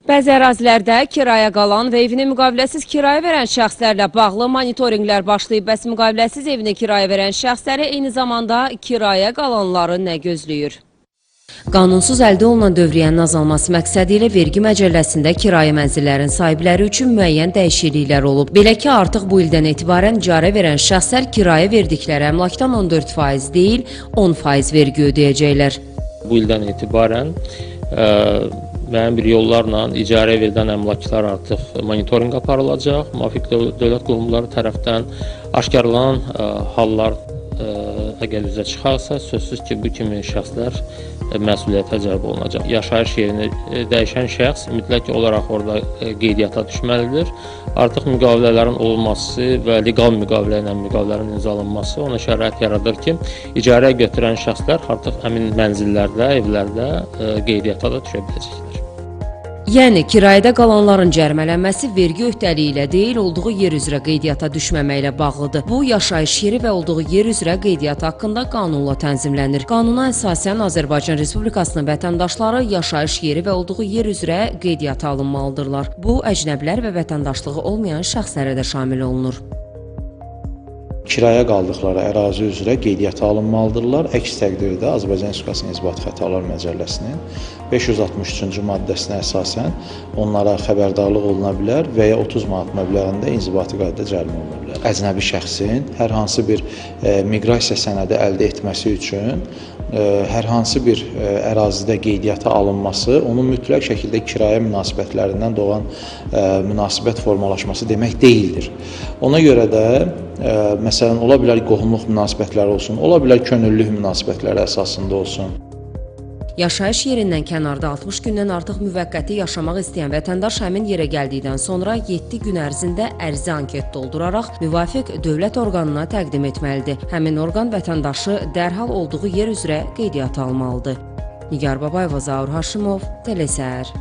Bəzi ərazilərdə kirayə qalan və evini müqaviləsiz kirayə verən şəxslərlə bağlı monitorinqlər başlayıb. Bəs müqaviləsiz evini kirayə verən şəxsləri eyni zamanda kirayə qalanları nə gözləyir? Qanunsuz əldə olunan dövriyyənin azalması məqsədi ilə vergi məcəlləsində kirayə mənzillərin sahibləri üçün müəyyən dəyişikliklər olub. Belə ki, artıq bu ildən etibarən icarə verən şəxslər kirayə verdikləri əmlakdan 14% deyil, 10% vergi ödəyəcəklər. Bu ildən etibarən müəyyən bir yollarla icarə verilən əmlaklar artıq monitorinq aparılacaq. Müvafiq dövlət qurumları tərəfdən aşkarlanan hallar əgər üzə çıxarsa, sözsüz ki, bu kimi şəxslər məsuliyyətə cəlb olunacaq. Yaşayış yerini dəyişən şəxs mütləq olaraq orada qeydiyyata düşməlidir. Artıq müqavilələrin olması və legal müqavilə ilə müqavilələrin imzalanması ona şərait yaradır ki, icarəyə götürən şəxslər artıq həmin mənzillərdə, evlərdə qeydiyyata da düşə biləcəklər. Yəni, kirayədə qalanların cərimələnməsi vergi öhdəliyi ilə deyil, olduğu yer üzrə qeydiyyata düşməməklə bağlıdır. Bu, yaşayış yeri və olduğu yer üzrə qeydiyyat haqqında qanunla tənzimlənir. Qanuna əsasən Azərbaycan Respublikasının vətəndaşları yaşayış yeri və olduğu yer üzrə qeydiyyata alınmalıdırlar. Bu, əcnəbilər və vətəndaşlığı olmayan şəxslərə də şamil olunur. Kirayə qaldıqları ərazi üzrə qeydiyyata alınmalıdırlar. Əks təqdirdə Azərbaycan Respublikasının İnzibati Xətalar Məcəlləsinin 563-cü maddəsinə əsasən onlara xəbərdarlıq oluna bilər və ya 30 manat məbləğində inzibati qaydada cərimə oluna bilər. Əcnəbi şəxsin hər hansı bir miqrasiya sənədi əldə etməsi üçün hər hansı bir ərazidə qeydiyyata alınması onun mütləq şəkildə kirayə münasibətlərindən doğan münasibət formalaşması demək deyildir. Ona görə də məsələn, ola bilər qohumluq münasibətləri olsun, ola bilər könüllülük münasibətləri əsasında olsun. Yaşayış yerindən kənarda 60 gündən artıq müvəqqəti yaşamaq istəyən vətəndaş həmin yerə gəldikdən sonra 7 gün ərzində ərizə anket dolduraraq müvafiq dövlət orqanına təqdim etməlidir. Həmin orqan vətəndaşı dərhal olduğu yer üzrə qeydiyyata almalıdır. Nigar Babayeva, Zaur Haşimov, Telesər.